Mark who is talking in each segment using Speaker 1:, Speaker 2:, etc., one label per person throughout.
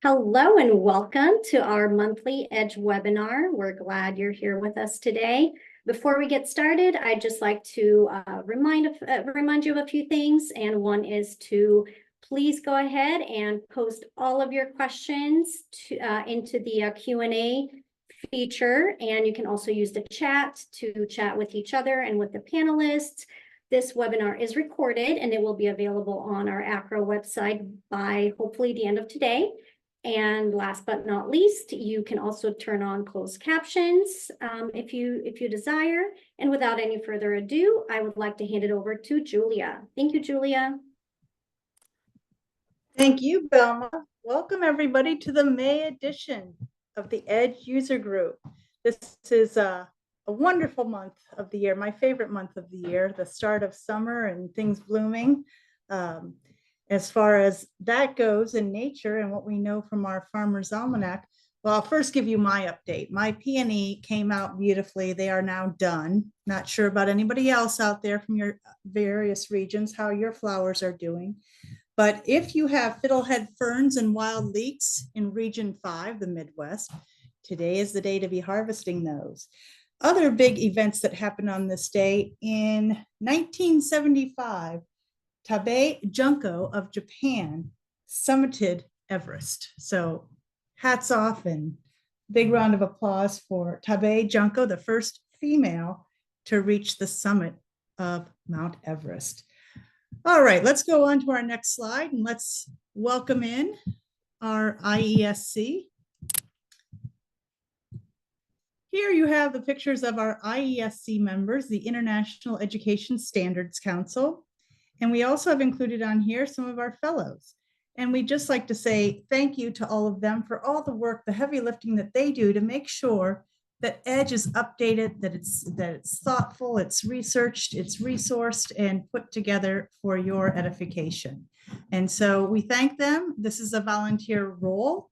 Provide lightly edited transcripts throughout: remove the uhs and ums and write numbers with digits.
Speaker 1: Hello and welcome to our monthly EDGE webinar. We're glad you're here with us today. Before we get started, I'd just like to remind you of a few things, and one is to please go ahead and post all of your questions into the Q&A feature, and you can also use the chat to chat with each other and with the panelists. This webinar is recorded and it will be available on our ACRO website by hopefully the end of today. And last but not least, you can also turn on closed captions if you desire. And without any further ado, I would like to hand it over to Julia. Thank you, Julia.
Speaker 2: Thank you, Belma. Welcome everybody to the May edition of the EDGE user group. This is a wonderful month of the year, my favorite month of the year, the start of summer and things blooming. As far as that goes in nature and what we know from our Farmer's Almanac, well, I'll first give you my update. My peony came out beautifully. They are now done. Not sure about anybody else out there from your various regions, how your flowers are doing. But if you have fiddlehead ferns and wild leeks in Region 5, the Midwest, today is the day to be harvesting those. Other big events that happened on this day: in 1975, Tabe Junko of Japan summited Everest. So hats off and big round of applause for Tabe Junko, the first female to reach the summit of Mount Everest. All right, let's go on to our next slide and let's welcome in our IESC. Here you have the pictures of our IESC members, the International Education Standards Council. And we also have included on here some of our fellows. And we'd just like to say thank you to all of them for all the work, the heavy lifting that they do to make sure that EDGE is updated, that it's thoughtful, it's researched, it's resourced, and put together for your edification. And so we thank them. This is a volunteer role.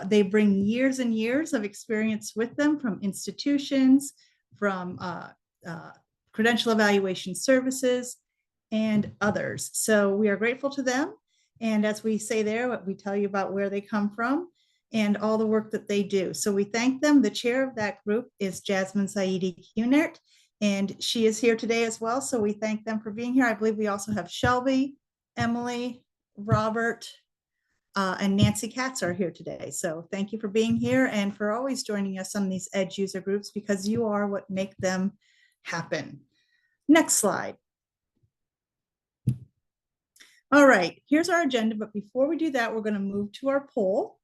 Speaker 2: They bring years and years of experience with them from institutions, from credential evaluation services, and others. So we are grateful to them. And as we say there, we tell you about where they come from and all the work that they do. So we thank them. The chair of that group is Jasmine Saidi Cunert, and she is here today as well. So we thank them for being here. I believe we also have Shelby, Emily, Robert, and Nancy Katz are here today. So thank you for being here and for always joining us on these EDGE user groups, because you are what make them happen. Next slide. All right, here's our agenda, but before we do that, we're going to move to our poll.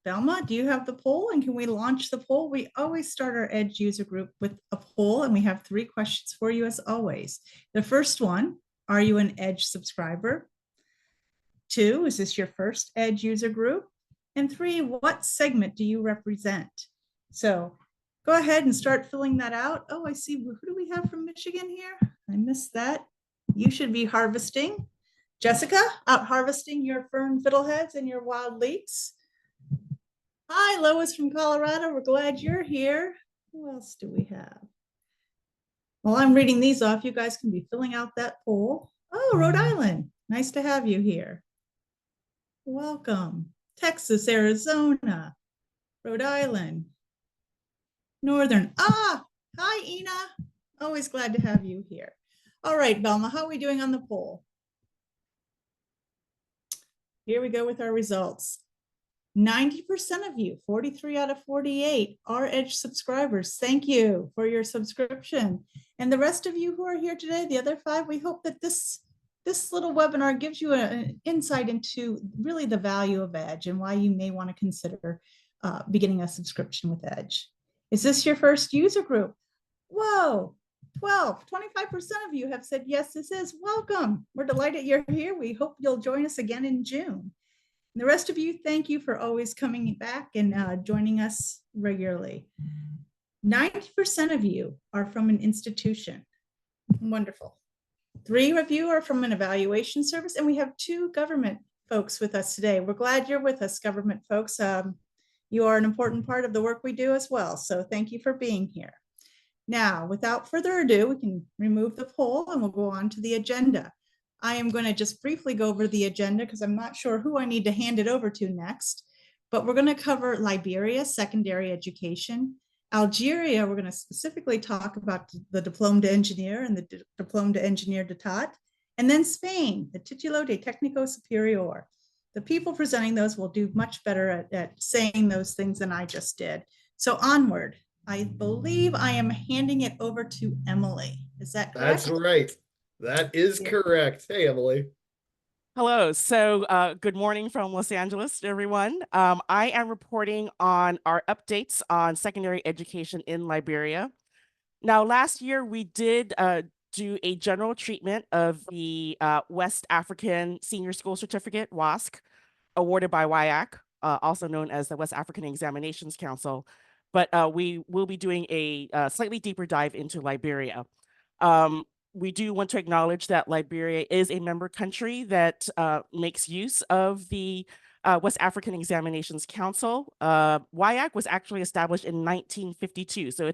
Speaker 2: Belma, do you have the poll, and can we launch the poll? We always start our EDGE user group with a poll, and we have 3 questions for you as always. The first one: are you an EDGE subscriber? 2, is this your first EDGE user group? And 3, what segment do you represent? So go ahead and start filling that out. Oh, I see. Who do we have from Michigan here? I missed that. You should be harvesting. Jessica, out harvesting your fern fiddleheads and your wild leeks. Hi, Lois from Colorado. We're glad you're here. Who else do we have? While I'm reading these off, you guys can be filling out that poll. Oh, Rhode Island. Nice to have you here. Welcome. Texas, Arizona, Rhode Island, Northern. Ah, hi, Ina. Always glad to have you here. All right, Belma, how are we doing on the poll? Here we go with our results. 90% of you, 43 out of 48, are EDGE subscribers. Thank you for your subscription. And the rest of you who are here today, the other 5, we hope that this little webinar gives you an insight into really the value of EDGE and why you may want to consider beginning a subscription with EDGE. Is this your first user group? Whoa, 25% of you have said, yes, this is. Welcome. We're delighted you're here. We hope you'll join us again in June. And the rest of you, thank you for always coming back and joining us regularly. 90% of you are from an institution. Wonderful. 3 of you are from an evaluation service, and we have 2 government folks with us today. We're glad you're with us, government folks. You are an important part of the work we do as well. So thank you for being here. Now, without further ado, we can remove the poll and we'll go on to the agenda. I am going to just briefly go over the agenda because I'm not sure who I need to hand it over to next. but we're going to cover Liberia, secondary education. Algeria, we're going to specifically talk about the Diplôme d'Engineer and the Diplôme d'Engineer d'État. And then Spain, the Título de Técnico Superior. The people presenting those will do much better at saying those things than I just did. So onward. I believe I am handing it over to Emily. Is that correct?
Speaker 3: That's right. That is correct. Hey, Emily.
Speaker 4: Hello. So good morning from Los Angeles, everyone. I am reporting on our updates on secondary education in Liberia. Now, last year we did do a general treatment of the West African Senior School Certificate, WASC, awarded by WIAC, also known as the West African Examinations Council. But we will be doing a slightly deeper dive into Liberia. We do want to acknowledge that Liberia is a member country that makes use of the West African Examinations Council. WIAC was actually established in 1952, so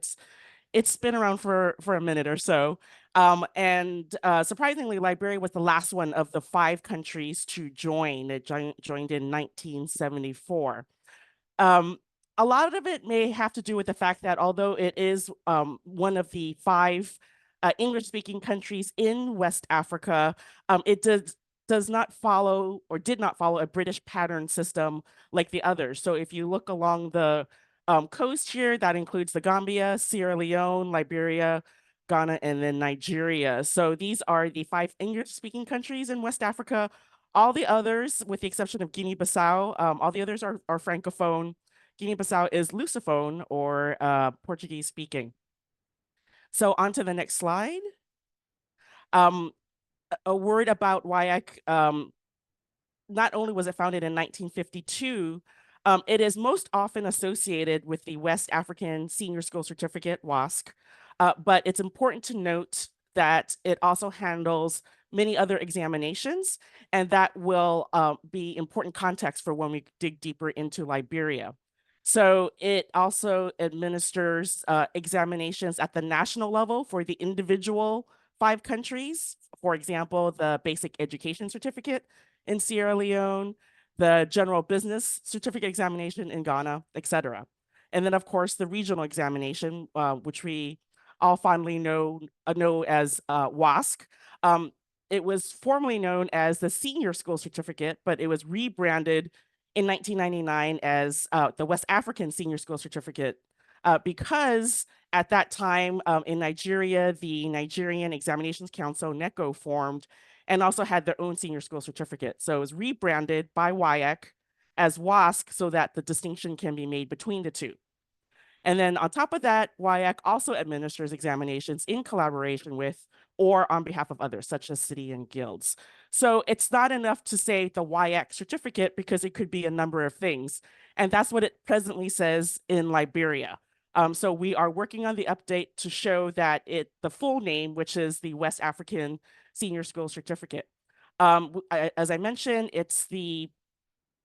Speaker 4: it's been around for a minute or so. Surprisingly, Liberia was the last one of the 5 countries to join. It joined in 1974. A lot of it may have to do with the fact that although it is one of the 5 English-speaking countries in West Africa, it does not follow or did not follow a British pattern system like the others. So if you look along the coast here, that includes the Gambia, Sierra Leone, Liberia, Ghana, and then Nigeria. So these are the 5 English-speaking countries in West Africa. All the others, with the exception of Guinea-Bissau, all the others are Francophone. Guinea-Bissau is Lusophone or Portuguese speaking. So on to the next slide. A word about WIAC. Not only was it founded in 1952, it is most often associated with the West African Senior School Certificate, WASC, but it's important to note that it also handles many other examinations, and that will be important context for when we dig deeper into Liberia. So it also administers examinations at the national level for the individual 5 countries. For example, the Basic Education Certificate in Sierra Leone, the General Business Certificate Examination in Ghana, etc. And then, of course, the regional examination, which we all fondly know as WASC. It was formerly known as the Senior School Certificate, but it was rebranded in 1999 as the West African Senior School Certificate because at that time in Nigeria, the Nigerian Examinations Council, NECO, formed and also had their own senior school certificate. So it was rebranded by WIAC as WASC so that the distinction can be made between the two. And then on top of that, WIAC also administers examinations in collaboration with or on behalf of others, such as city and guilds. So it's not enough to say the WIAC certificate because it could be a number of things. And that's what it presently says in Liberia. So we are working on the update to show that the full name, which is the West African Senior School Certificate. As I mentioned, it's the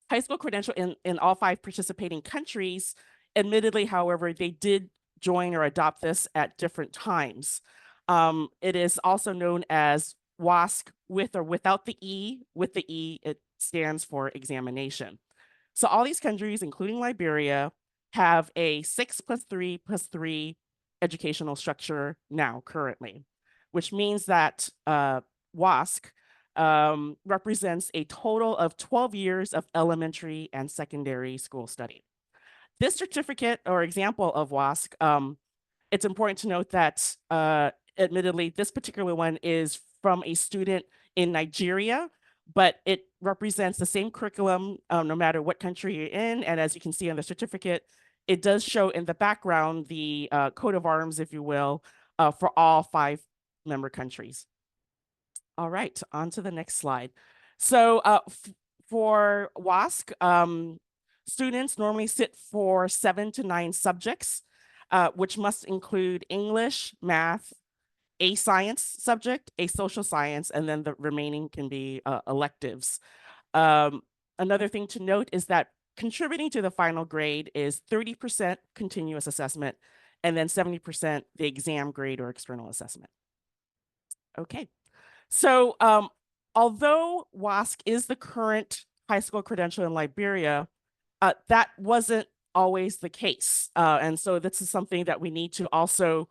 Speaker 4: high school credential in all 5 participating countries. Admittedly, however, they did join or adopt this at different times. It is also known as WASC with or without the E. With the E, it stands for examination. So all these countries, including Liberia, have a 6+3+3 educational structure now currently, which means that WASC represents a total of 12 years of elementary and secondary school study. This certificate or example of WASC, it's important to note that admittedly, this particular one is from a student in Nigeria, but it represents the same curriculum no matter what country you're in. And as you can see on the certificate, it does show in the background the coat of arms, if you will, for all 5 member countries. All right, on to the next slide. So for WASC, students normally sit for 7 to 9 subjects, which must include English, math, a science subject, a social science, and then the remaining can be electives. Another thing to note is that contributing to the final grade is 30% continuous assessment, and then 70% the exam grade or external assessment. Okay, so although WASC is the current high school credential in Liberia, that wasn't always the case. And so this is something that we need to also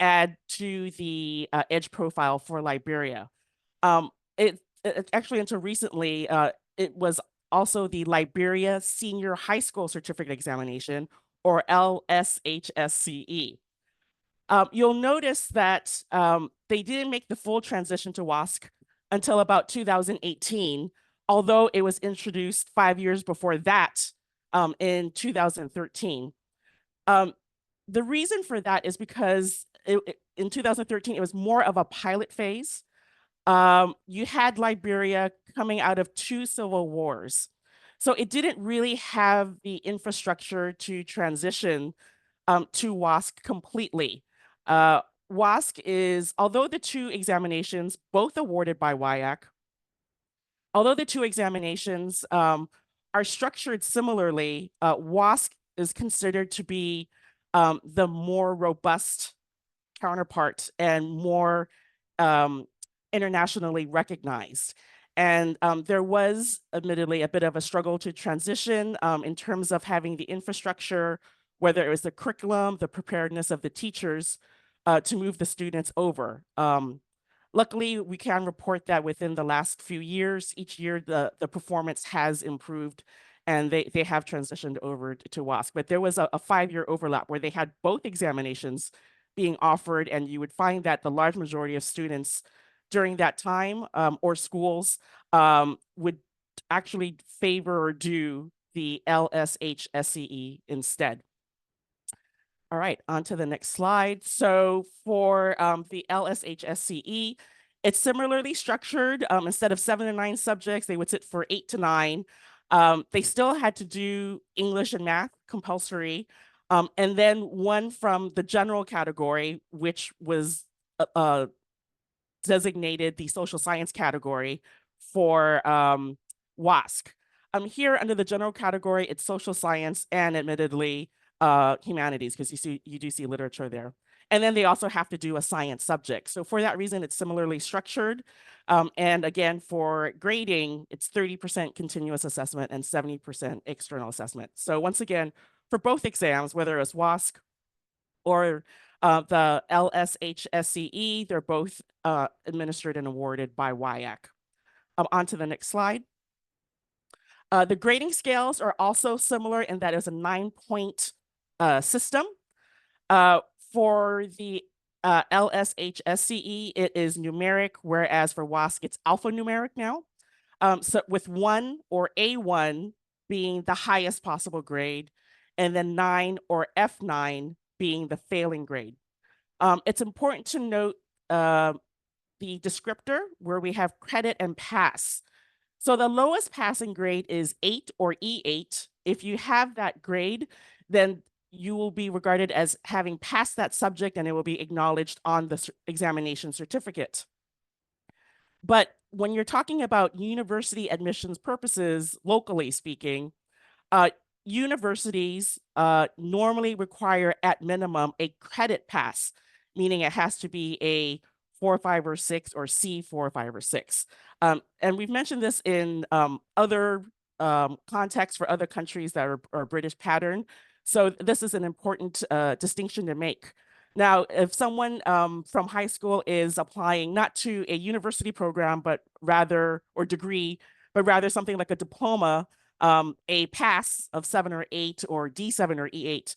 Speaker 4: add to the EDGE profile for Liberia. It actually, until recently, it was also the Liberia Senior High School Certificate Examination, or LSHSCE. You'll notice that they didn't make the full transition to WASC until about 2018, although it was introduced 5 years before that in 2013. The reason for that is because in 2013, it was more of a pilot phase. You had Liberia coming out of 2 civil wars. So it didn't really have the infrastructure to transition to WASC completely. WASC is, although the 2 examinations, both awarded by WIAC, although the 2 examinations are structured similarly, WASC is considered to be the more robust counterpart and more internationally recognized. And there was admittedly a bit of a struggle to transition in terms of having the infrastructure, whether it was the curriculum, the preparedness of the teachers to move the students over. Luckily, we can report that within the last few years, each year the performance has improved and they have transitioned over to WASC. But there was a 5-year overlap where they had both examinations being offered, and you would find that the large majority of students during that time or schools would actually favor or do the LSHSCE instead. All right, on to the next slide. So for the LSHSCE, it's similarly structured. Instead of 7 to 9 subjects, they would sit for 8 to 9. They still had to do English and math compulsory. And then one from the general category, which was designated the social science category for WASC. Here under the general category, it's social science and admittedly humanities, because you do see literature there. And then they also have to do a science subject. So for that reason, it's similarly structured. And again, for grading, it's 30% continuous assessment and 70% external assessment. So once again, for both exams, whether it's WASC or the LSHSCE, they're both administered and awarded by WIAC. On to the next slide. The grading scales are also similar in that it's a 9-point system. For the LSHSCE, it is numeric, whereas for WASC, it's alphanumeric now. So with 1 or A1 being the highest possible grade, and then 9 or F9 being the failing grade. It's important to note the descriptor where we have credit and pass. So the lowest passing grade is 8 or E8. If you have that grade, then you will be regarded as having passed that subject and it will be acknowledged on the examination certificate. But when you're talking about university admissions purposes, locally speaking, universities normally require at minimum a credit pass, meaning it has to be a 4, 5, or 6 or C 4, 5, or 6. And we've mentioned this in other contexts for other countries that are British pattern. So this is an important distinction to make. Now, if someone from high school is applying not to a university program, but rather, or degree, but rather something like a diploma, a pass of 7 or 8 or D7 or E8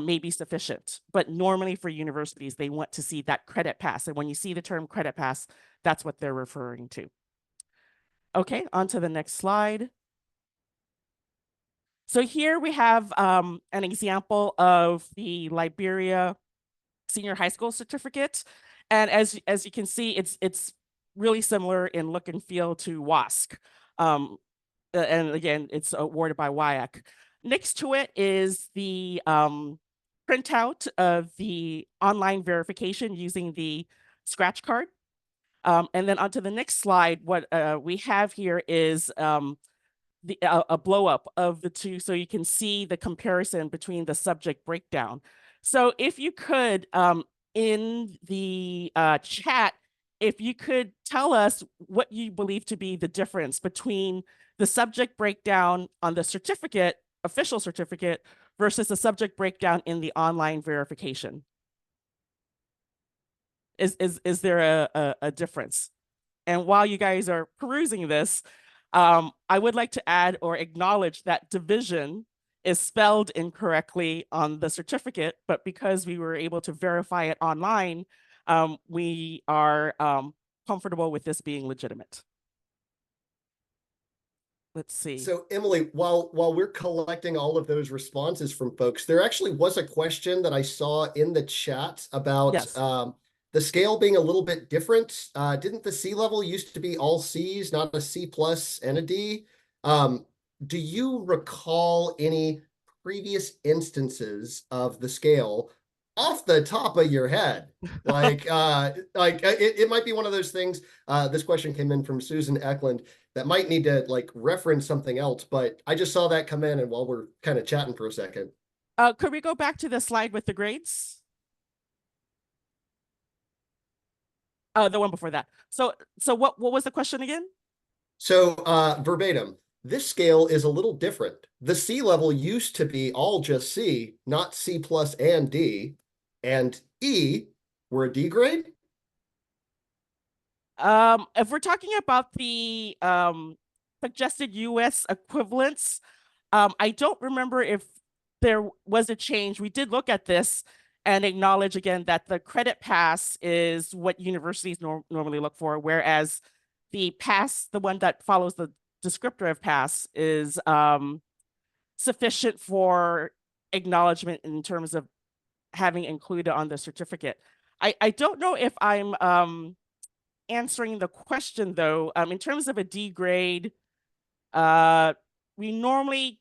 Speaker 4: may be sufficient. But normally for universities, they want to see that credit pass. And when you see the term credit pass, that's what they're referring to. Okay, on to the next slide. So here we have an example of the Liberia Senior High School Certificate. And as you can see, it's really similar in look and feel to WASC. And again, it's awarded by WIAC. Next to it is the printout of the online verification using the scratch card. And then onto the next slide, what we have here is a blow up of the two, so you can see the comparison between the subject breakdown. So if you could, in the chat, if you could tell us what you believe to be the difference between the subject breakdown on the certificate official certificate versus the subject breakdown in the online verification? Is there a difference? And while you guys are perusing this, I would like to add or acknowledge that division is spelled incorrectly on the certificate, but because we were able to verify it online, we are comfortable with this being legitimate. Let's see.
Speaker 3: So Emily, while we're collecting all of those responses from folks, there actually was a question that I saw in the chat about
Speaker 4: Yes.
Speaker 3: the scale being a little bit different. Didn't the C level used to be all C's, not a C plus and a D? Do you recall any previous instances of the scale off the top of your head? Like it might be one of those things. This question came in from Susan Eklund that might need to like reference something else, but I just saw that come in, and while we're kind of chatting for a second.
Speaker 4: Could we go back to the slide with the grades? The one before that. So what was the question again?
Speaker 3: So verbatim, this scale is a little different. The C level used to be all just C, not C plus and D, and E were a D grade.
Speaker 4: If we're talking about the suggested US equivalents, I don't remember if there was a change. We did look at this and acknowledge again that the credit pass is what universities normally look for, whereas the pass, the one that follows the descriptor pass, is sufficient for acknowledgement in terms of having included on the certificate. I don't know if I'm answering the question though. In terms of a D grade, we normally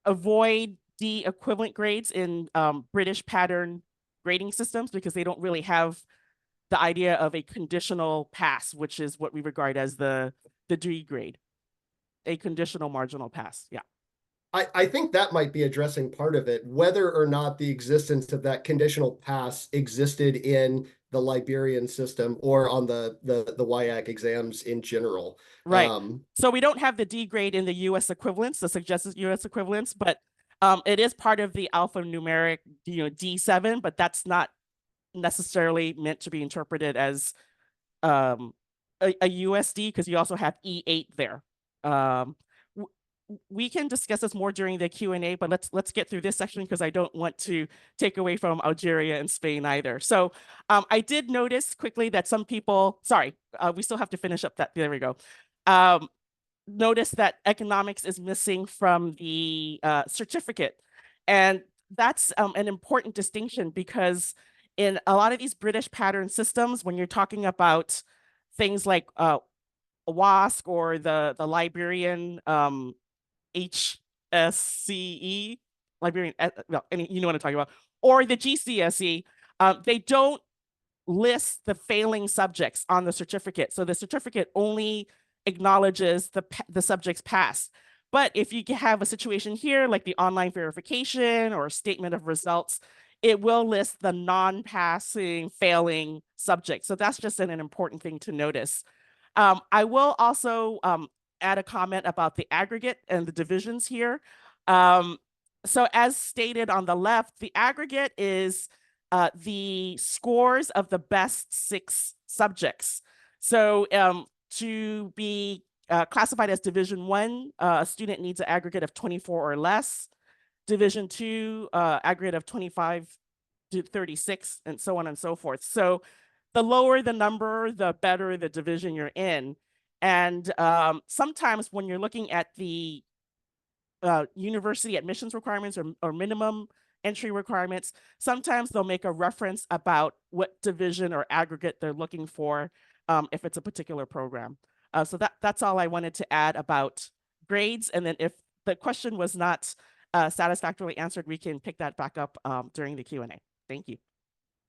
Speaker 4: avoid D equivalent grades in British pattern grading systems because they don't really have the idea of a conditional pass, which is what we regard as the D grade, a conditional marginal pass. Yeah.
Speaker 3: I think that might be addressing part of it, whether or not the existence of that conditional pass existed in the Liberian system or on the WIAC exams in general.
Speaker 4: Right. So we don't have the D grade in the US equivalents, the suggested US equivalents, but it is part of the alphanumeric, D7, but that's not necessarily meant to be interpreted as a USD because you also have E8 there. We can discuss this more during the Q&A, but let's get through this section because I don't want to take away from Algeria and Spain either. So I did notice quickly that some people, sorry, we still have to finish up that, there we go. Notice that economics is missing from the certificate. And that's an important distinction because in a lot of these British pattern systems, when you're talking about things like WASC or the Liberian HSCE, Liberian, well, you know what I'm talking about, or the GCSE, they don't list the failing subjects on the certificate. So the certificate only acknowledges the subjects passed. But if you have a situation here, like the online verification or statement of results, it will list the non-passing, failing subjects. So that's just an important thing to notice. I will also add a comment about the aggregate and the divisions here. So as stated on the left, the aggregate is the scores of the best 6 subjects. So to be classified as Division 1, a student needs an aggregate of 24 or less. Division 2, aggregate of 25 to 36, and so on and so forth. So the lower the number, the better the division you're in. And sometimes when you're looking at the university admissions requirements or minimum entry requirements, sometimes they'll make a reference about what division or aggregate they're looking for if it's a particular program. So that's all I wanted to add about grades. And then if the question was not satisfactorily answered, we can pick that back up during the Q&A. Thank you.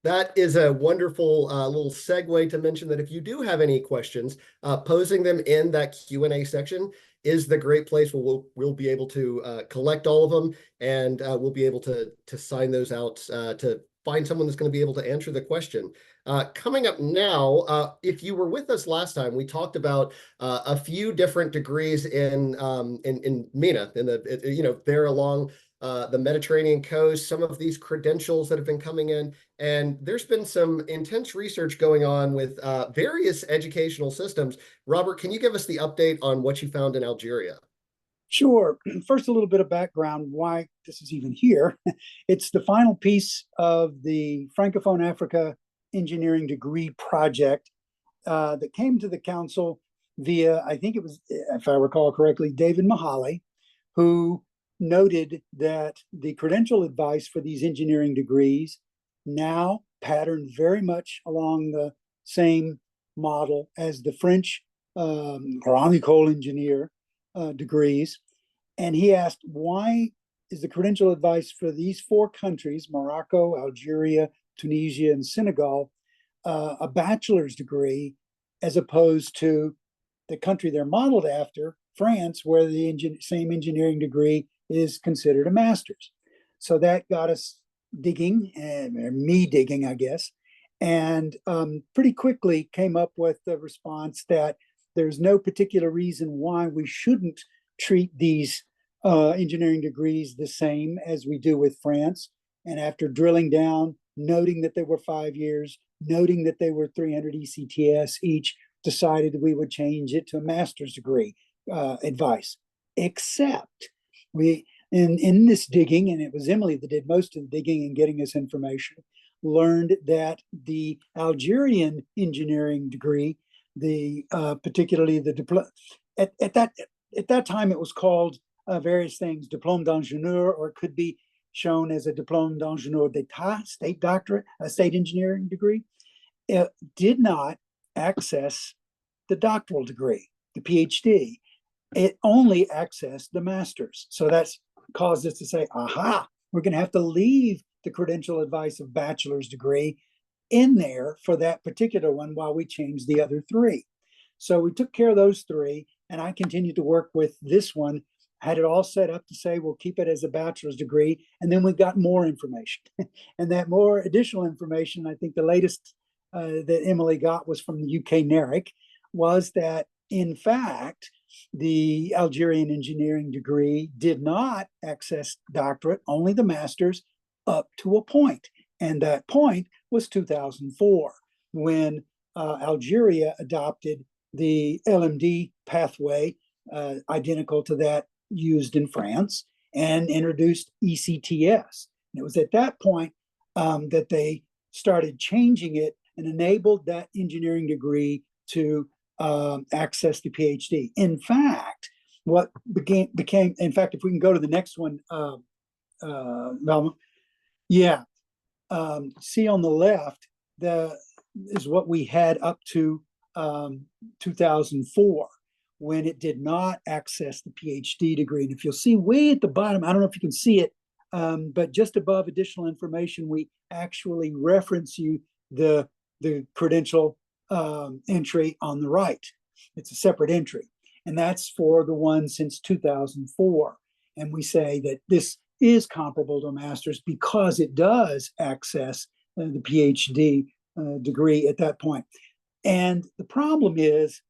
Speaker 3: That is a wonderful little segue to mention that if you do have any questions, posing them in that Q&A section is the great place where we'll be able to collect all of them, and we'll be able to sign those out to find someone that's going to be able to answer the question. Coming up now, if you were with us last time, we talked about a few different degrees in MENA, there along the Mediterranean coast, some of these credentials that have been coming in. And there's been some intense research going on with various educational systems. Robert, can you give us the update on what you found in Algeria?
Speaker 5: Sure. First, a little bit of background why this is even here. It's the final piece of the Francophone Africa engineering degree project that came to the council via, I think it was, if I recall correctly, David Mahali, who noted that the credential advice for these engineering degrees now patterned very much along the same model as the French Grand École engineer degrees. And he asked, why is the credential advice for these four countries, Morocco, Algeria, Tunisia, and Senegal, a bachelor's degree, as opposed to the country they're modeled after, France, where the same engineering degree is considered a master's? So that got us digging, or me digging, I guess, and pretty quickly came up with the response that there's no particular reason why we shouldn't treat these engineering degrees the same as we do with France. And after drilling down, noting that they were 5 years, noting that they were 300 ECTS each, decided we would change it to a master's degree advice. Except we, in this digging, and it was Emily that did most of the digging and getting us information, learned that the Algerian engineering degree, particularly the at that time it was called various things, diplôme d'ingénieur, or it could be shown as a diplôme d'ingénieur d'état, state doctorate, a state engineering degree. It did not access the doctoral degree, the PhD. It only accessed the master's. So that's caused us to say, aha, we're going to have to leave the credential advice of bachelor's degree in there for that particular one while we change the other three. So we took care of those three, and I continued to work with this one, had it all set up to say we'll keep it as a bachelor's degree, and then we got more information. And that more additional information, I think the latest that Emily got was from the UK NERIC, was that in fact, the Algerian engineering degree did not access doctorate, only the master's up to a point. And that point was 2004, when Algeria adopted the LMD pathway, identical to that used in France, and introduced ECTS. And it was at that point that they started changing it and enabled that engineering degree to access the PhD. In fact, what became, in fact, if we can go to the next one, see on the left, is what we had up to 2004, when it did not access the PhD degree. And if you'll see way at the bottom, I don't know if you can see it, but just above additional information, we actually reference you the credential entry on the right. It's a separate entry, and that's for the one since 2004. And we say that this is comparable to a master's because it does access the PhD degree at that point. And the problem is,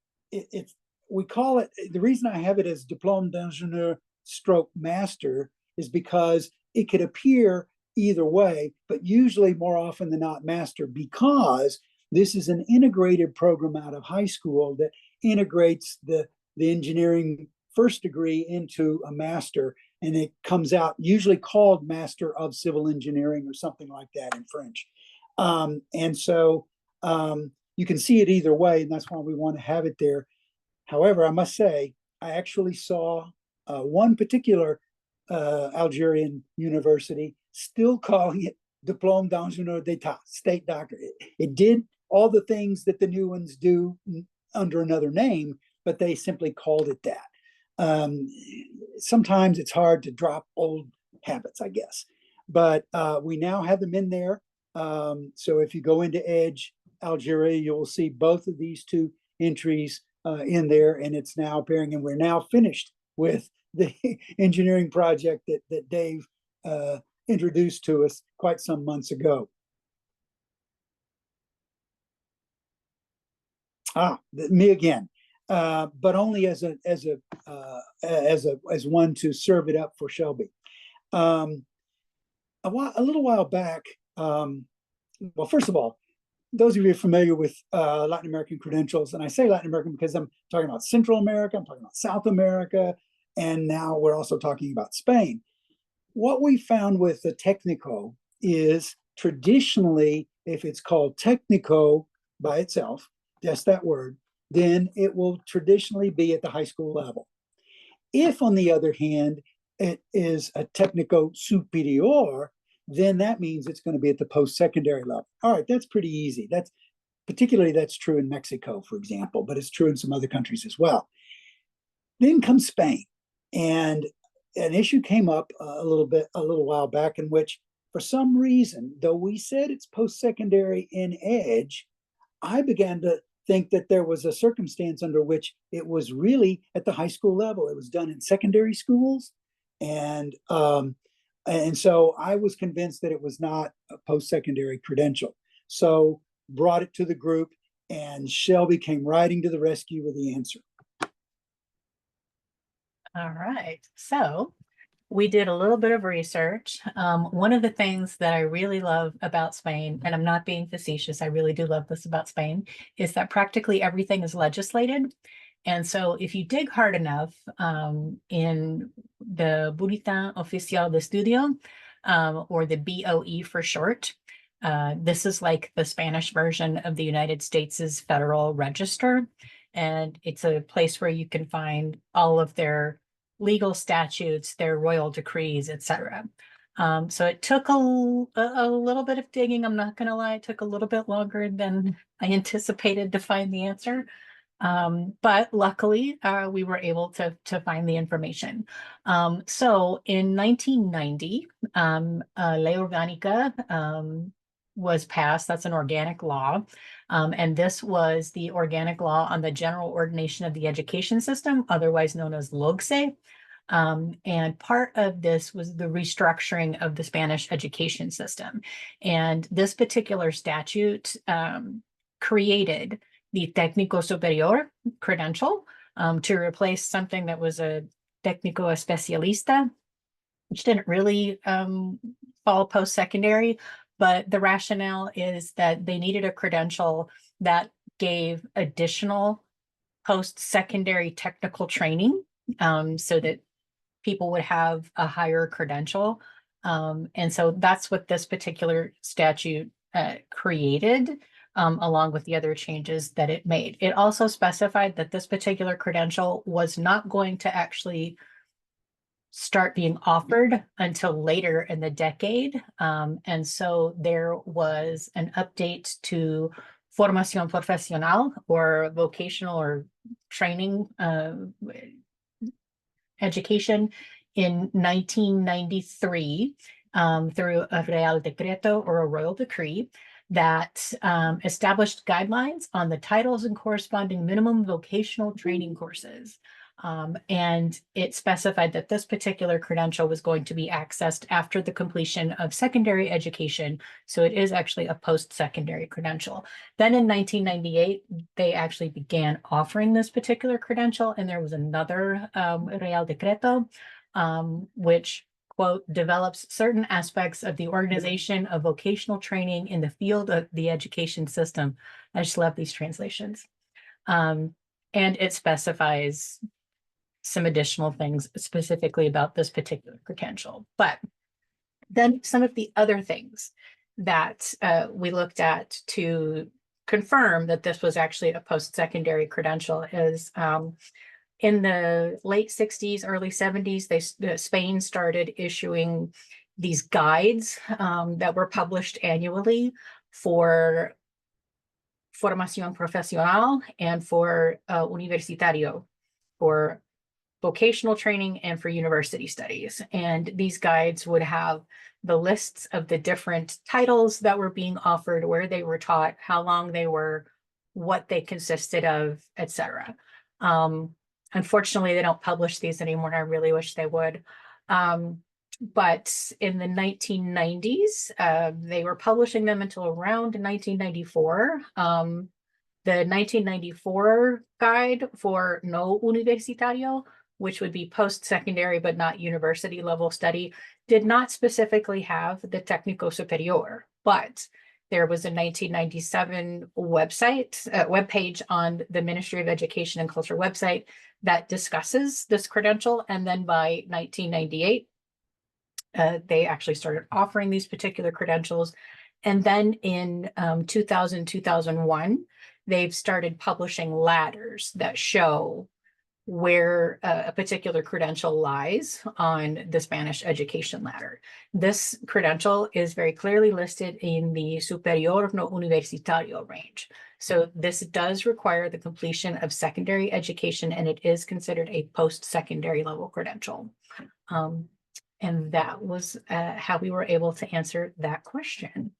Speaker 5: we call it, the reason I have it as diplôme d'ingénieur stroke master is because it could appear either way, but usually more often than not master, because this is an integrated program out of high school that integrates the engineering first degree into a master, and it comes out usually called Master of Civil Engineering or something like that in French. And so you can see it either way, and that's why we want to have it there. However, I must say, I actually saw one particular Algerian university still calling it Diplôme d'ingénieur d'état, state doctorate. It did all the things that the new ones do under another name, but they simply called it that. Sometimes it's hard to drop old habits, I guess, but we now have them in there. So if you go into Edge Algeria, you'll see both of these two entries in there, and it's now appearing, and we're now finished with the engineering project that Dave introduced to us quite some months ago. Me again, but only as one to serve it up for Shelby. A little while back, well, first of all, those of you familiar with Latin American credentials, and I say Latin American because I'm talking about Central America, I'm talking about South America, and now we're also talking about Spain. What we found with the Técnico is traditionally, if it's called Técnico by itself, just that word, then it will traditionally be at the high school level. If, on the other hand, it is a Técnico Superior, then that means it's going to be at the post-secondary level. All right, that's pretty easy. That's true in Mexico, for example, but it's true in some other countries as well. Then comes Spain, and an issue came up a little while back, in which, for some reason, though we said it's post-secondary in Edge, I began to think that there was a circumstance under which it was really at the high school level. It was done in secondary schools, and so I was convinced that it was not a post-secondary credential. So brought it to the group, and Shelby came riding to the rescue with the answer.
Speaker 6: All right, so we did a little bit of research. One of the things that I really love about Spain, and I'm not being facetious, I really do love this about Spain, is that practically everything is legislated. And so if you dig hard enough in the Bulletin Oficial de Estudio, or the BOE for short, this is like the Spanish version of the United States' Federal Register. And it's a place where you can find all of their legal statutes, their royal decrees, etc. So it took a little bit of digging. I'm not going to lie, it took a little bit longer than I anticipated to find the answer. But luckily, we were able to find the information. So in 1990, Ley Orgánica was passed. That's an organic law. And this was the organic law on the general ordination of the education system, otherwise known as LOGSE. And part of this was the restructuring of the Spanish education system. And this particular statute created the Técnico Superior credential to replace something that was a Técnico Especialista, which didn't really fall post-secondary. But the rationale is that they needed a credential that gave additional post-secondary technical training so that people would have a higher credential. And so that's what this particular statute created, along with the other changes that it made. It also specified that this particular credential was not going to actually start being offered until later in the decade. And so there was an update to Formación Profesional, or vocational or training education, in 1993 through a Real Decreto, or a royal decree, that established guidelines on the titles and corresponding minimum vocational training courses. And it specified that this particular credential was going to be accessed after the completion of secondary education. So it is actually a post-secondary credential. Then in 1998, they actually began offering this particular credential, and there was another Real Decreto, which, quote, develops certain aspects of the organization of vocational training in the field of the education system. I just love these translations. And it specifies some additional things specifically about this particular credential. But then some of the other things that we looked at to confirm that this was actually a post-secondary credential is in the late 60s, early 70s, Spain started issuing these guides that were published annually for Formación Profesional and for Universitario, for vocational training and for university studies. And these guides would have the lists of the different titles that were being offered, where they were taught, how long they were, what they consisted of, etc. Unfortunately, they don't publish these anymore, and I really wish they would. But in the 1990s, they were publishing them until around 1994. The 1994 guide for no universitario, which would be post-secondary but not university level study, did not specifically have the técnico superior, but there was a 1997 webpage on the Ministry of Education and Culture website that discusses this credential. And then by 1998, they actually started offering these particular credentials. And then in 2000, 2001, they've started publishing ladders that show where a particular credential lies on the Spanish education ladder. This credential is very clearly listed in the superior no universitario range. So this does require the completion of secondary education, and it is considered a post-secondary level credential. And that was how we were able to answer that question.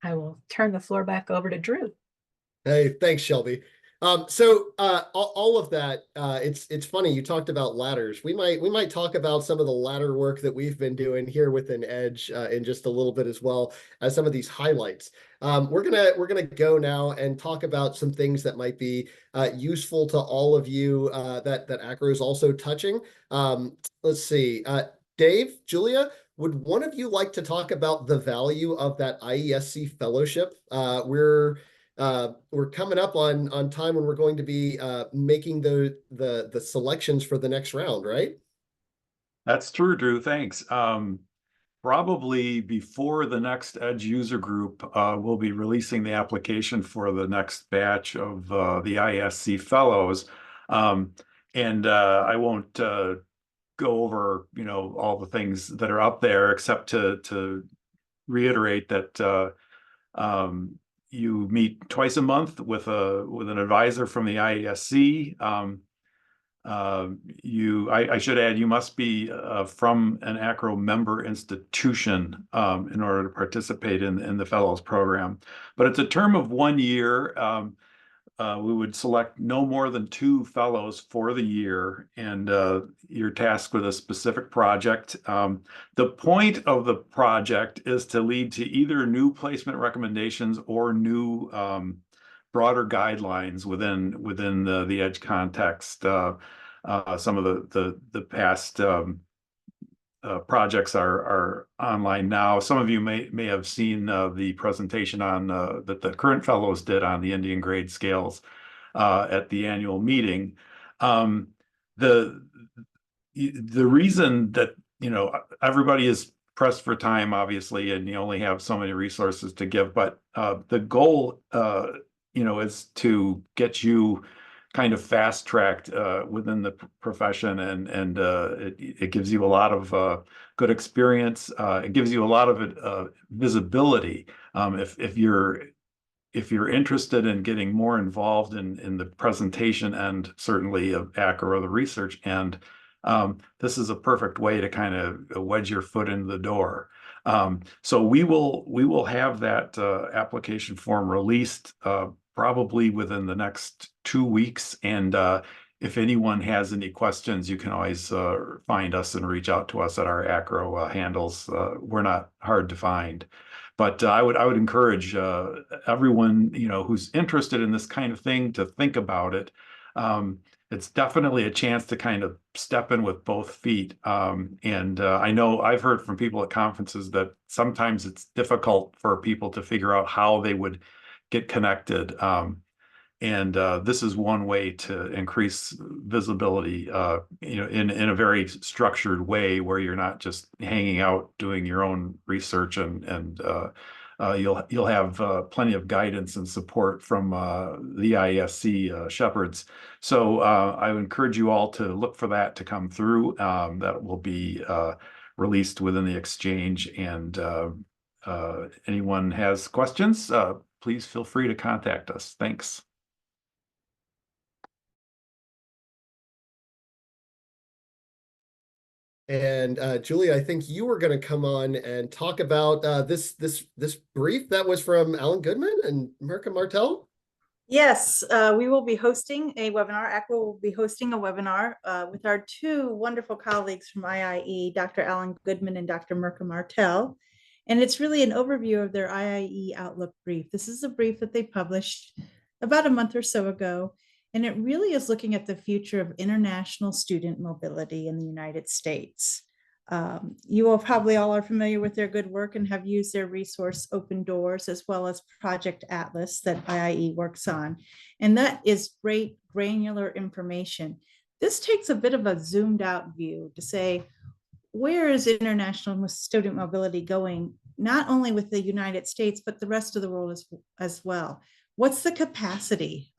Speaker 6: I will turn the floor back over to Drew.
Speaker 3: Hey, thanks, Shelby. So all of that, it's funny you talked about ladders. We might talk about some of the ladder work that we've been doing here within Edge in just a little bit, as well as some of these highlights. We're gonna go now and talk about some things that might be useful to all of you that Acro is also touching. Let's see, Dave, Julia, would one of you like to talk about the value of that IESC fellowship? We're coming up on time when we're going to be making the selections for the next round, right?
Speaker 7: That's true, Drew. Thanks. Probably before the next Edge user group, we'll be releasing the application for the next batch of the IESC fellows. And I won't go over, all the things that are up there, except to reiterate that you meet twice a month with an advisor from the IESC. I should add, you must be from an Acro member institution in order to participate in the fellows program. But it's a term of 1 year. We would select no more than 2 fellows for the year, and you're tasked with a specific project. The point of the project is to lead to either new placement recommendations or new broader guidelines within the Edge context. Some of the past projects are online now. Some of you may have seen the presentation on that the current fellows did on the Indian grade scales at the annual meeting. The reason that everybody is pressed for time, obviously, and you only have so many resources to give, but the goal is to get you kind of fast-tracked within the profession, and it gives you a lot of good experience. It gives you a lot of visibility. If you're interested in getting more involved in the presentation and certainly of Acro or the research end, this is a perfect way to kind of wedge your foot into the door. So we will have that application form released probably within the next 2 weeks. And if anyone has any questions, you can always find us and reach out to us at our Acro handles. We're not hard to find. But I would encourage everyone who's interested in this kind of thing to think about it. It's definitely a chance to kind of step in with both feet. And I know I've heard from people at conferences that sometimes it's difficult for people to figure out how they would get connected. And this is one way to increase visibility, in a very structured way where you're not just hanging out doing your own research, and you'll have plenty of guidance and support from the IESC shepherds. So I would encourage you all to look for that to come through. That will be released within the exchange, and anyone has questions, please feel free to contact us. Thanks.
Speaker 3: And Julie, I think you were going to come on and talk about this brief that was from Alan Goodman and Mirka Martel.
Speaker 2: Yes, we will be hosting a webinar. Acro will be hosting a webinar with our 2 wonderful colleagues from IIE, Dr. Alan Goodman and Dr. Mirka Martel. And it's really an overview of their IIE Outlook brief. This is a brief that they published about a month or so ago. And it really is looking at the future of international student mobility in the United States. You all probably all are familiar with their good work and have used their resource Open Doors, as well as Project Atlas that IIE works on. And that is great granular information. This takes a bit of a zoomed out view to say, where is international student mobility going, not only with the United States, but the rest of the world as well? What's the capacity?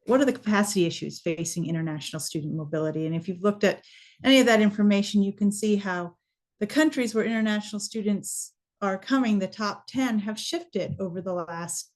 Speaker 2: What are the capacity issues facing international student mobility? And if you've looked at any of that information, you can see how the countries where international students are coming, the top 10, have shifted over the last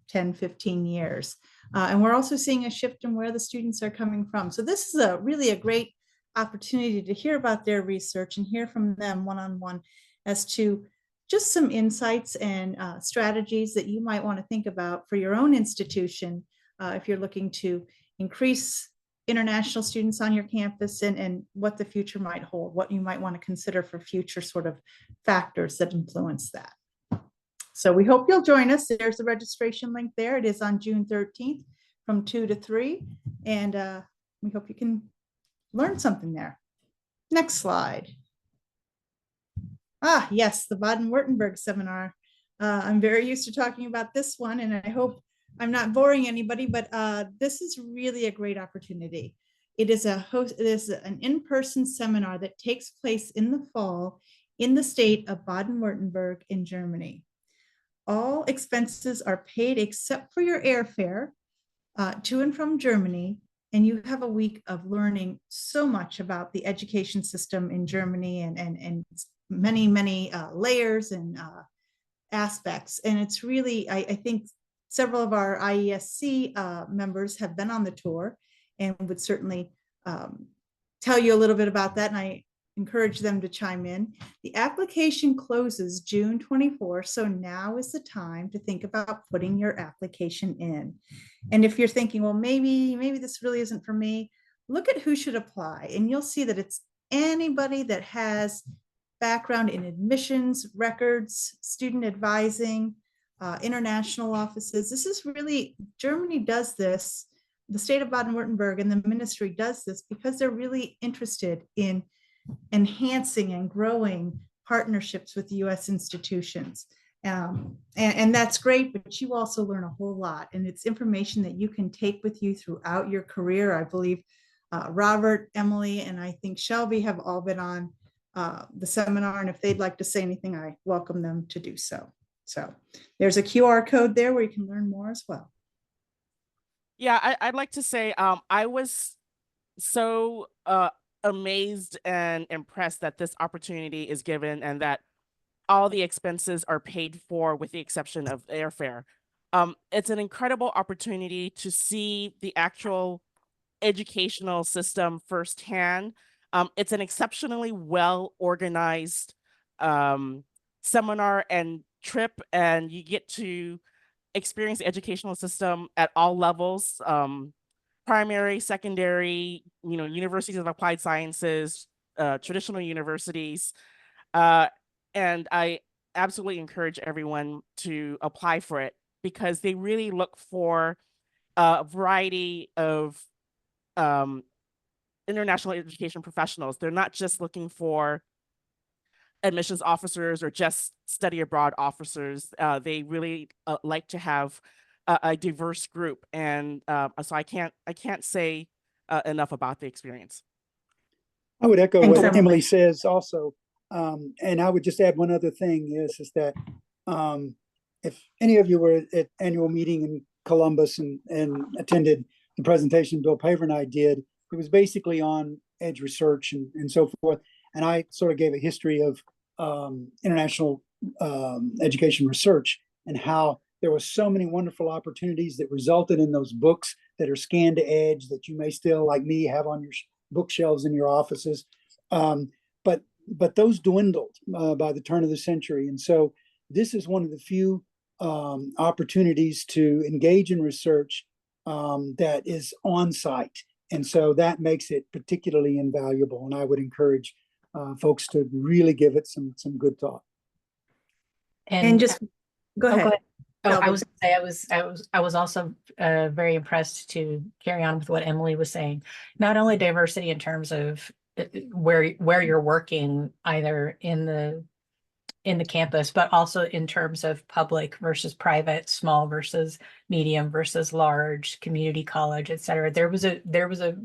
Speaker 2: 10, 15 years. And we're also seeing a shift in where the students are coming from. So this is really a great opportunity to hear about their research and hear from them one-on-one as to just some insights and strategies that you might want to think about for your own institution if you're looking to increase international students on your campus, and what the future might hold, what you might want to consider for future sort of factors that influence that. So we hope you'll join us. There's the registration link there. It is on June 13th from 2 to 3. And we hope you can learn something there. Next slide. Ah, yes, the Baden-Württemberg seminar. I'm very used to talking about this one, and I hope I'm not boring anybody, but this is really a great opportunity. It is an in-person seminar that takes place in the fall in the state of Baden-Württemberg in Germany. All expenses are paid except for your airfare to and from Germany, and you have a week of learning so much about the education system in Germany and many, many layers and aspects. And it's really, I think, several of our IESC members have been on the tour and would certainly tell you a little bit about that. And I encourage them to chime in. The application closes June 24. So now is the time to think about putting your application in. And if you're thinking, well, maybe this really isn't for me, look at who should apply. And you'll see that it's anybody that has background in admissions, records, student advising, international offices. This is really, Germany does this, the state of Baden-Württemberg and the ministry does this because they're really interested in enhancing and growing partnerships with US institutions. And that's great, but you also learn a whole lot. And it's information that you can take with you throughout your career. I believe Robert, Emily, and I think Shelby have all been on the seminar. And if they'd like to say anything, I welcome them to do so. So there's a QR code there where you can learn more as well.
Speaker 4: Yeah, I'd like to say I was so amazed and impressed that this opportunity is given and that all the expenses are paid for with the exception of airfare. It's an incredible opportunity to see the actual educational system firsthand. It's an exceptionally well organized seminar and trip, and you get to experience the educational system at all levels, primary, secondary, universities of applied sciences, traditional universities. And I absolutely encourage everyone to apply for it because they really look for a variety of international education professionals. They're not just looking for admissions officers or just study abroad officers. They really like to have a diverse group, and so I can't say enough about the experience.
Speaker 5: I would echo
Speaker 2: Thanks,
Speaker 5: what
Speaker 2: Emily.
Speaker 5: Emily says also, and I would just add one other thing is that if any of you were at annual meeting in Columbus and attended the presentation Bill Paver and I did, it was basically on edge research and so forth. And I sort of gave a history of international education research and how there were so many wonderful opportunities that resulted in those books that are scanned to edge that you may still, like me, have on your bookshelves in your offices. But those dwindled by the turn of the century. And so this is one of the few opportunities to engage in research that is on site. And so that makes it particularly invaluable. And I would encourage folks to really give it some good thought.
Speaker 2: And just, go
Speaker 6: Oh,
Speaker 2: ahead.
Speaker 6: go ahead. Oh, I
Speaker 2: Shelby.
Speaker 6: was gonna say I was also very impressed to carry on with what Emily was saying. Not only diversity in terms of where you're working, either in the campus, but also in terms of public versus private, small versus medium versus large, community college, et cetera. There was a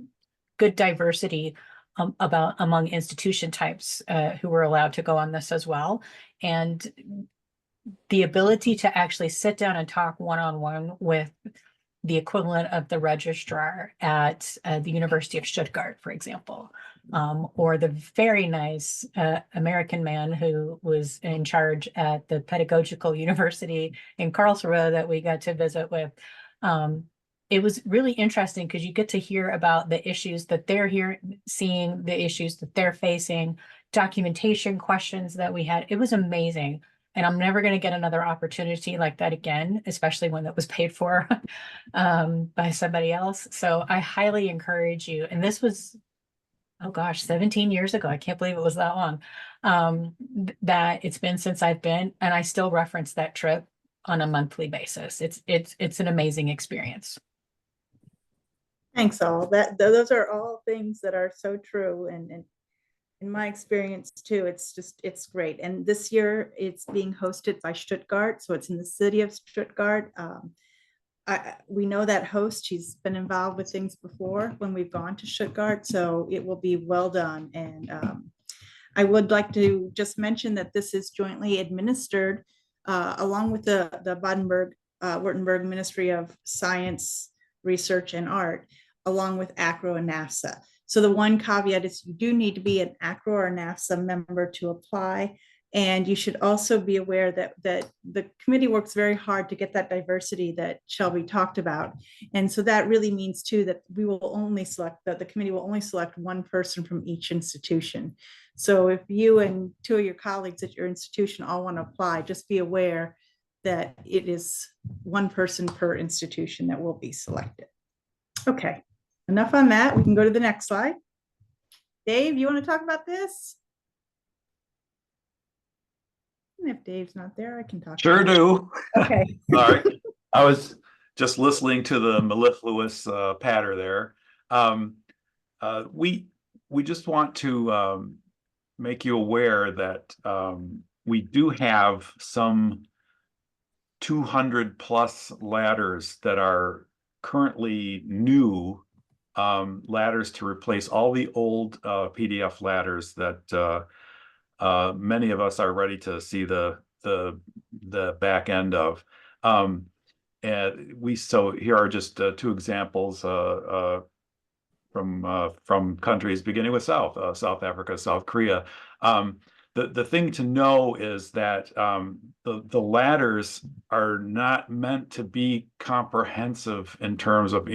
Speaker 6: good diversity among institution types who were allowed to go on this as well. And the ability to actually sit down and talk one-on-one with the equivalent of the registrar at the University of Stuttgart, for example, or the very nice American man who was in charge at the Pedagogical University in Karlsruhe that we got to visit with. It was really interesting because you get to hear about the issues that they're seeing, the issues that they're facing, documentation questions that we had. It was amazing. And I'm never going to get another opportunity like that again, especially one that was paid for by somebody else. So I highly encourage you. And this was, oh gosh, 17 years ago. I can't believe it was that long. That it's been since I've been, and I still reference that trip on a monthly basis. It's an amazing experience.
Speaker 2: Thanks all. Those are all things that are so true, and in my experience too, it's great. And this year it's being hosted by Stuttgart, so it's in the city of Stuttgart. We know that host, she's been involved with things before when we've gone to Stuttgart, so it will be well done. And I would like to just mention that this is jointly administered along with the Baden-Württemberg Ministry of Science, Research and Art, along with ACRO and NAFSA. So the one caveat is you do need to be an ACRO or NAFSA member to apply. And you should also be aware that the committee works very hard to get that diversity that Shelby talked about. And so that really means too that we will only select, that the committee will only select one person from each institution. So if you and two of your colleagues at your institution all want to apply, just be aware that it is one person per institution that will be selected. Okay, enough on that. We can go to the next slide. Dave, you want to talk about this? And if Dave's not there, I can talk.
Speaker 7: Sure do.
Speaker 2: Okay.
Speaker 7: All right. I was just listening to the mellifluous patter there. We just want to make you aware that we do have some 200 plus ladders that are currently new ladders to replace all the old PDF ladders that many of us are ready to see the back end of. And so here are just two examples from countries beginning with South Africa, South Korea. The thing to know is that the ladders are not meant to be comprehensive in terms of,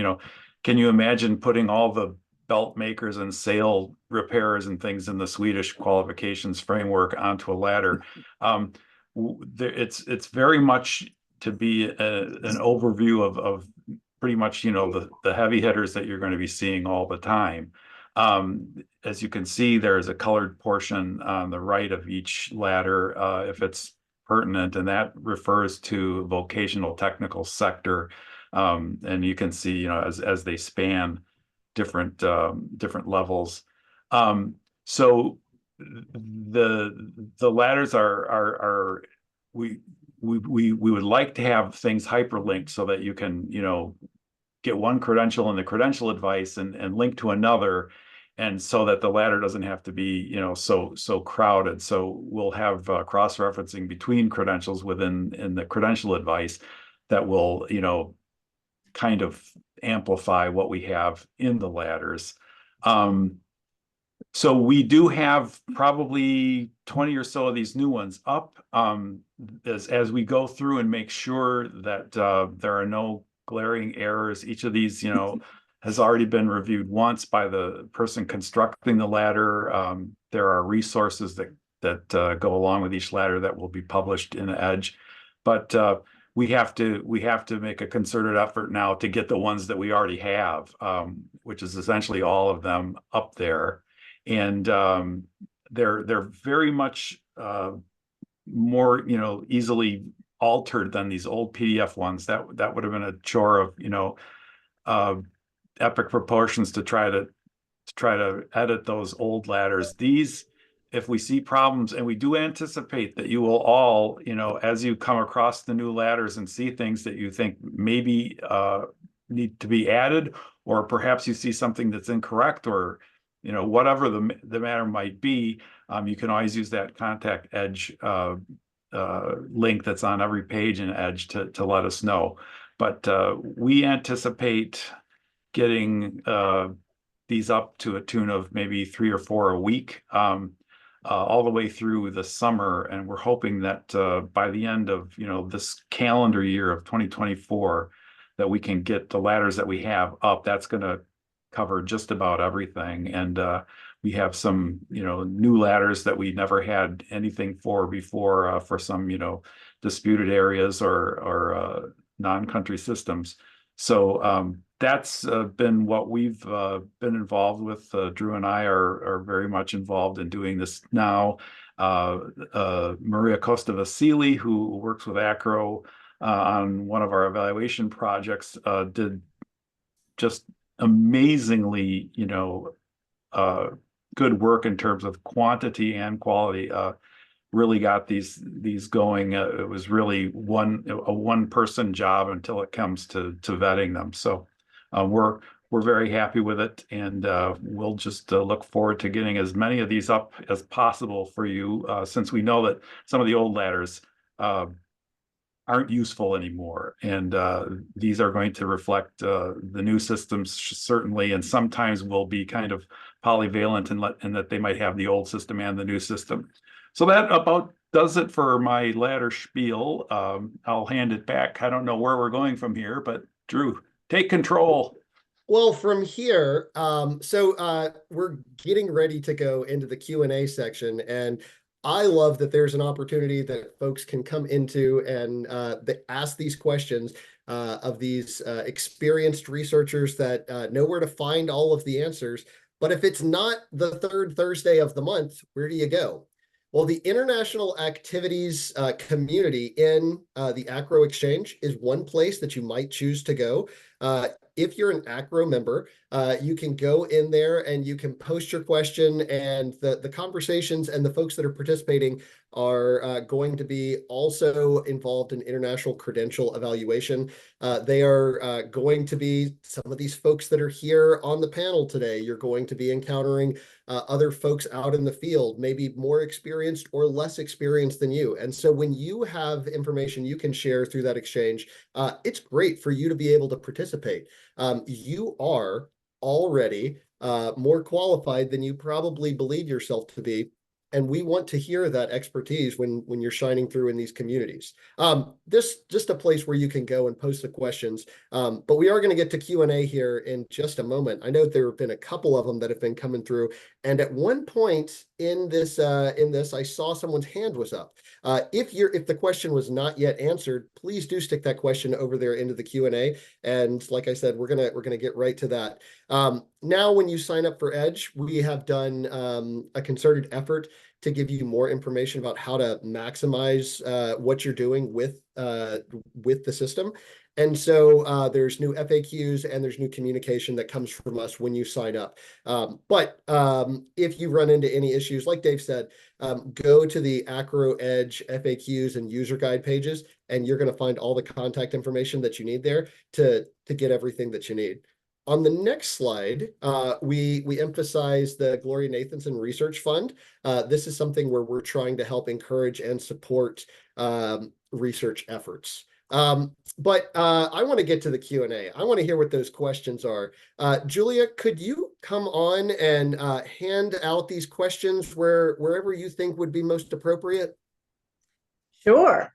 Speaker 7: can you imagine putting all the belt makers and sail repairers and things in the Swedish qualifications framework onto a ladder? It's very much to be an overview of pretty much, the heavy hitters that you're going to be seeing all the time. As you can see, there's a colored portion on the right of each ladder if it's pertinent, and that refers to vocational technical sector. And you can see, as they span different levels. So the ladders are we would like to have things hyperlinked so that you can, get one credential in the credential advice and link to another, and so that the ladder doesn't have to be, so crowded. So we'll have cross-referencing between credentials in the credential advice that will, kind of amplify what we have in the ladders. So we do have probably 20 or so of these new ones up as we go through and make sure that there are no glaring errors. Each of these, has already been reviewed once by the person constructing the ladder. There are resources that go along with each ladder that will be published in Edge, but we have to make a concerted effort now to get the ones that we already have, which is essentially all of them, up there. And they're very much more, easily altered than these old PDF ones. That would have been a chore of, epic proportions to try to edit those old ladders. These, if we see problems, and we do anticipate that you will all, as you come across the new ladders and see things that you think maybe need to be added, or perhaps you see something that's incorrect, or whatever the matter might be, you can always use that contact Edge link that's on every page in Edge to let us know. But we anticipate getting these up to a tune of maybe 3 or 4 a week, all the way through the summer. And we're hoping that by the end of this calendar year of 2024, that we can get the ladders that we have up. That's going to cover just about everything. And we have some new ladders that we never had anything for before, for some disputed areas or non-country systems. So that's been what we've been involved with. Drew and I are very much involved in doing this now. Maria Costa Vasili, who works with ACRO on one of our evaluation projects, did just amazingly, good work in terms of quantity and quality. Really got these going. It was really a one-person job until it comes to vetting them. So we're very happy with it, and we'll just look forward to getting as many of these up as possible for you, since we know that some of the old ladders aren't useful anymore, and these are going to reflect the new systems, certainly, and sometimes will be kind of polyvalent in that they might have the old system and the new system. So that about does it for my ladder spiel. I'll hand it back. I don't know where we're going from here, but Drew, take control.
Speaker 3: Well, from here, we're getting ready to go into the Q&A section, and I love that there's an opportunity that folks can come into and ask these questions of these experienced researchers that know where to find all of the answers. But if it's not the third Thursday of the month, where do you go? Well, the international activities community in the ACRO Exchange is one place that you might choose to go. If you're an ACRO member, you can go in there and you can post your question, and the conversations and the folks that are participating are going to be also involved in international credential evaluation. They are going to be some of these folks that are here on the panel today. You're going to be encountering other folks out in the field, maybe more experienced or less experienced than you. And so when you have information you can share through that exchange, it's great for you to be able to participate. You are already more qualified than you probably believe yourself to be. And we want to hear that expertise when you're shining through in these communities. This just a place where you can go and post the questions. But we are going to get to Q&A here in just a moment. I know there have been a couple of them that have been coming through. And at one point in this, I saw someone's hand was up. If the question was not yet answered, please do stick that question over there into the Q&A. And like I said, we're gonna get right to that. Now, when you sign up for Edge, we have done a concerted effort to give you more information about how to maximize what you're doing with the system. And so there's new FAQs and there's new communication that comes from us when you sign up. But if you run into any issues, like Dave said, go to the ACRO Edge FAQs and user guide pages, and you're going to find all the contact information that you need there to get everything that you need. On the next slide, we emphasize the Gloria Nathanson Research Fund. This is something where we're trying to help encourage and support research efforts. But I want to get to the Q&A. I want to hear what those questions are. Julia, could you come on and hand out these questions wherever you think would be most appropriate?
Speaker 2: Sure.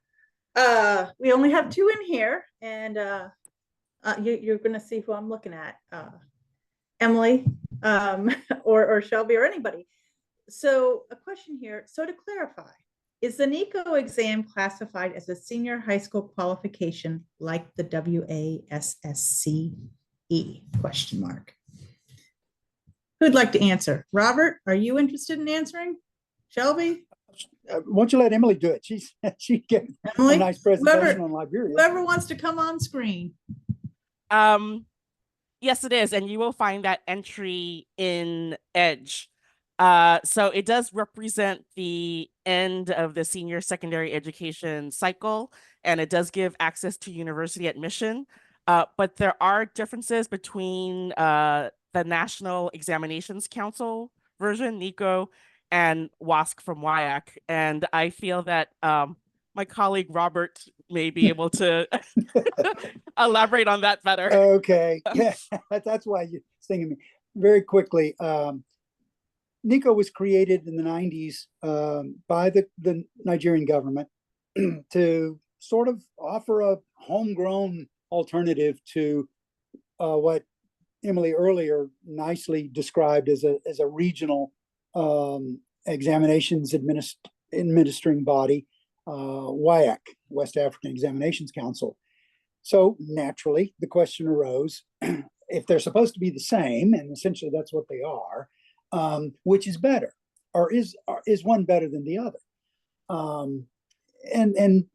Speaker 2: We only have 2 in here, and you're going to see who I'm looking at, Emily, or Shelby, or anybody. So a question here. So to clarify, is the NICO exam classified as a senior high school qualification like the WASSCE? ? Who'd like to answer? Robert, are you interested in answering? Shelby?
Speaker 5: Why don't you let Emily do it? She gave a
Speaker 2: Emily,
Speaker 5: nice presentation on Liberia.
Speaker 2: whoever wants to come on screen.
Speaker 4: Yes, it is, and you will find that entry in Edge. So it does represent the end of the senior secondary education cycle, and it does give access to university admission. But there are differences between the National Examinations Council version, NECO, and WASC from WIAC. And I feel that my colleague Robert may be able to elaborate on that better.
Speaker 5: Okay, yeah, that's why you're singing me. Very quickly, NECO was created in the 90s by the Nigerian government to sort of offer a homegrown alternative to what Emily earlier nicely described as a regional examinations administering body, WIAC, West African Examinations Council. So naturally, the question arose, if they're supposed to be the same, and essentially that's what they are, which is better, or is one better than the other? And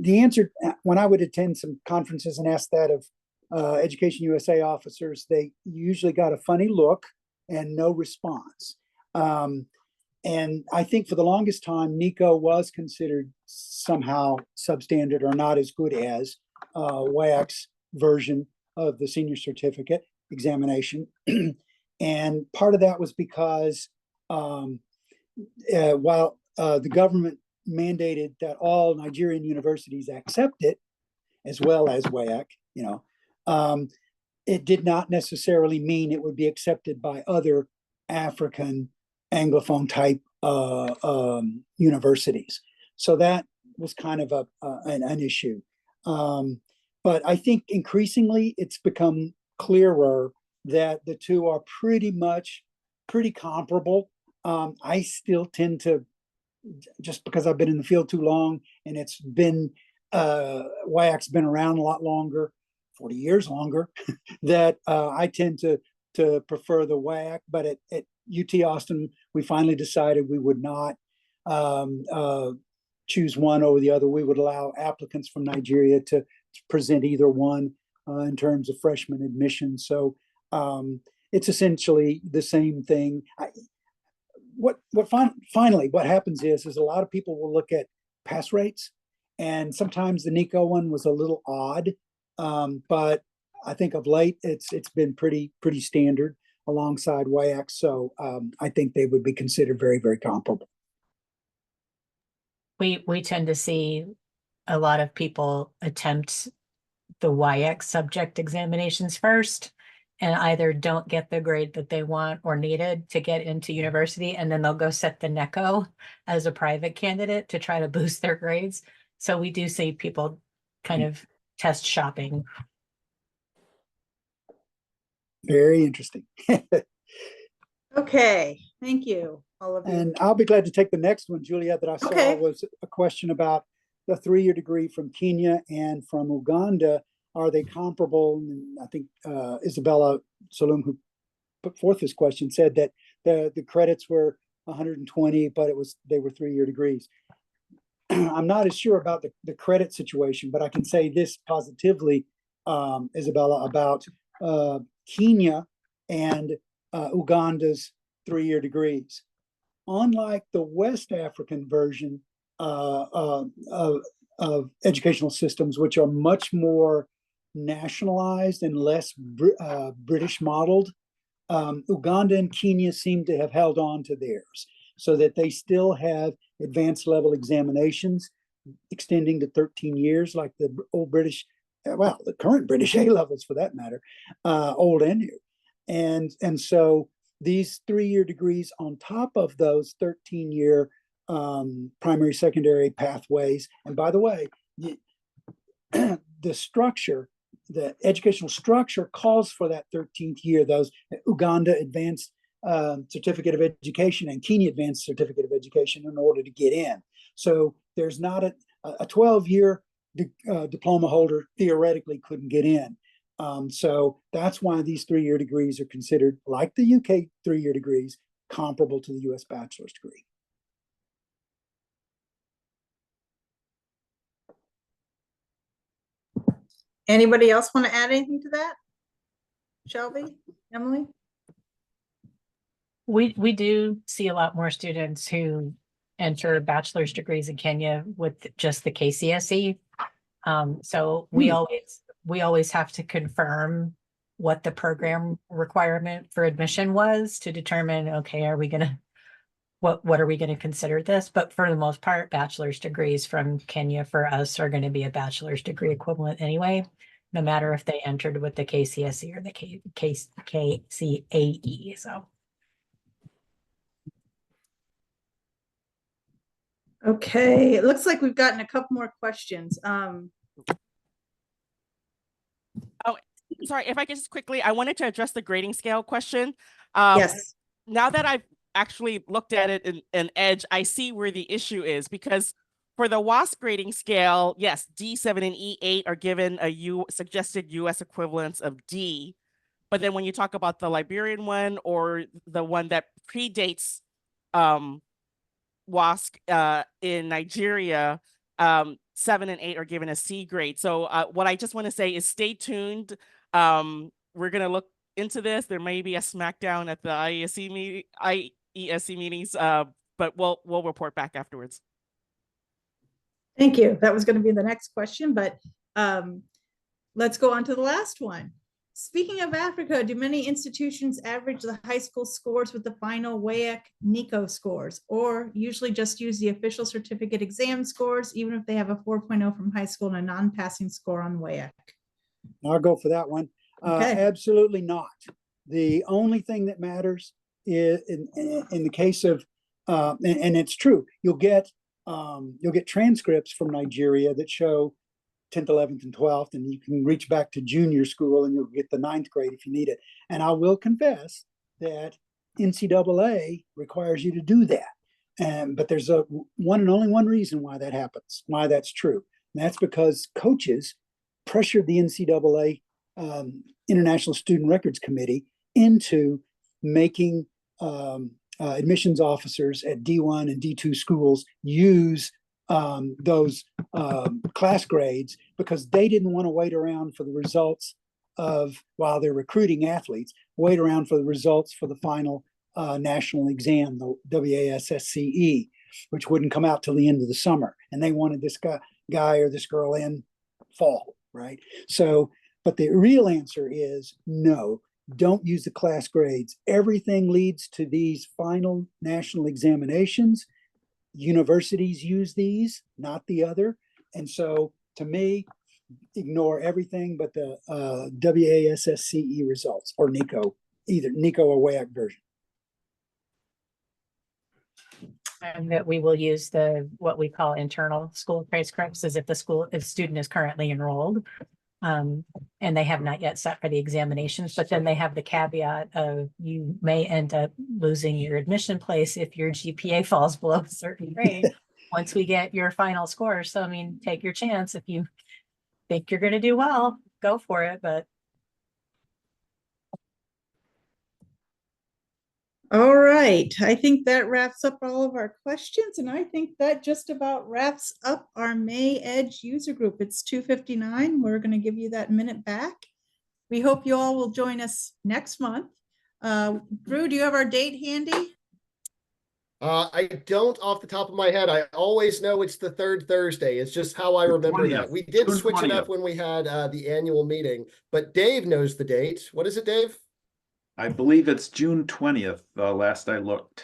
Speaker 5: the answer, when I would attend some conferences and ask that of Education USA officers, they usually got a funny look and no response. And I think for the longest time, NECO was considered somehow substandard or not as good as WIAC's version of the senior certificate examination. And part of that was because while the government mandated that all Nigerian universities accept it, as well as WIAC, it did not necessarily mean it would be accepted by other African Anglophone type universities. So that was kind of an issue. But I think increasingly it's become clearer that the two are pretty comparable. I still tend to, just because I've been in the field too long and it's been, WIAC's been around a lot longer, 40 years longer, that I tend to prefer the WIAC, but at UT Austin, we finally decided we would not choose one over the other. We would allow applicants from Nigeria to present either one in terms of freshman admission. So it's essentially the same thing. Finally, what happens is a lot of people will look at pass rates, and sometimes the NECO one was a little odd, but I think of late it's been pretty standard alongside WIAC. So I think they would be considered very, very comparable.
Speaker 6: We tend to see a lot of people attempt the WIAC subject examinations first and either don't get the grade that they want or needed to get into university, and then they'll go set the NECO as a private candidate to try to boost their grades. So we do see people kind of test shopping.
Speaker 5: Very interesting.
Speaker 2: Okay, thank you, all of you.
Speaker 5: And I'll be glad to take the next one, Julia, that I saw
Speaker 2: Okay.
Speaker 5: was a question about the 3-year degree from Kenya and from Uganda. Are they comparable? And I think Isabella Salum, who put forth this question, said that the credits were 120, but they were 3-year degrees. I'm not as sure about the credit situation, but I can say this positively, Isabella, about Kenya and Uganda's 3-year degrees. Unlike the West African version of educational systems, which are much more nationalized and less British modeled, Uganda and Kenya seem to have held on to theirs, so that they still have advanced level examinations extending to 13 years, like the old British, well, the current British A levels for that matter, old and new. And so these 3-year degrees on top of those 13-year primary, secondary pathways. And by the way, the structure, the educational structure calls for that 13th year, those Uganda Advanced Certificate of Education and Kenya Advanced Certificate of Education in order to get in. So there's not a 12-year diploma holder theoretically couldn't get in. So that's why these 3-year degrees are considered, like the UK 3-year degrees, comparable to the US bachelor's degree.
Speaker 2: Anybody else want to add anything to that? Shelby, Emily?
Speaker 6: We do see a lot more students who enter bachelor's degrees in Kenya with just the KCSE. So we always have to confirm what the program requirement for admission was to determine, okay, are we gonna, what are we gonna consider this? But for the most part, bachelor's degrees from Kenya for us are gonna be a bachelor's degree equivalent anyway, no matter if they entered with the KCSE or the KCAE, so.
Speaker 2: Okay, it looks like we've gotten a couple more questions.
Speaker 4: Sorry, if I could just quickly, I wanted to address the grading scale question.
Speaker 2: Yes.
Speaker 4: Now that I've actually looked at it in Edge, I see where the issue is, because for the WASC grading scale, yes, D7 and E8 are given a suggested US equivalence of D. But then when you talk about the Liberian one or the one that predates WASC in Nigeria, 7 and 8 are given a C grade. So what I just want to say is stay tuned. We're going to look into this. There may be a smackdown at the IESC meetings, but we'll report back afterwards.
Speaker 2: Thank you. That was going to be the next question, but let's go on to the last one. Speaking of Africa, do many institutions average the high school scores with the final WAEC-NICO scores, or usually just use the official certificate exam scores, even if they have a 4.0 from high school and a non-passing score on WAEC?
Speaker 5: I'll go for that one.
Speaker 2: Okay.
Speaker 5: Absolutely not. The only thing that matters is in the case of, and it's true, you'll get transcripts from Nigeria that show 10th, 11th, and 12th, and you can reach back to junior school and you'll get the 9th grade if you need it. And I will confess that NCAA requires you to do that. But there's one and only one reason why that happens, why that's true. And that's because coaches pressured the NCAA International Student Records Committee into making admissions officers at D1 and D2 schools use those class grades, because they didn't want to wait around for the results of, while they're recruiting athletes, wait around for the results for the final national exam, the WASSCE, which wouldn't come out till the end of the summer. And they wanted this guy or this girl in fall, right? So, but the real answer is no, don't use the class grades. Everything leads to these final national examinations. Universities use these, not the other. And so to me, ignore everything but the WASSCE results, or NICO, either NICO or WAEC version.
Speaker 6: And that we will use what we call internal school transcripts, as if the student is currently enrolled. And they have not yet sat for the examinations, but then they have the caveat of you may end up losing your admission place if your GPA falls below a certain grade once we get your final score. So, I mean, take your chance. If you think you're going to do well, go for it. But
Speaker 2: all right, I think that wraps up all of our questions, and I think that just about wraps up our May Edge user group. It's 2:59. We're going to give you that minute back. We hope you all will join us next month. Drew, do you have our date handy?
Speaker 3: I don't off the top of my head. I always know it's the third Thursday. It's just how I remember
Speaker 7: 20th.
Speaker 3: that. We did
Speaker 7: June
Speaker 3: switch it up
Speaker 7: 20th.
Speaker 3: when we had the annual meeting, but Dave knows the date. What is it, Dave?
Speaker 7: I believe it's June 20th, last I looked.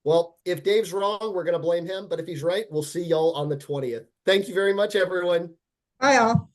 Speaker 3: Well, if Dave's wrong, we're going to blame him, but if he's right, we'll see y'all on the 20th. Thank you very much, everyone.
Speaker 2: Bye all.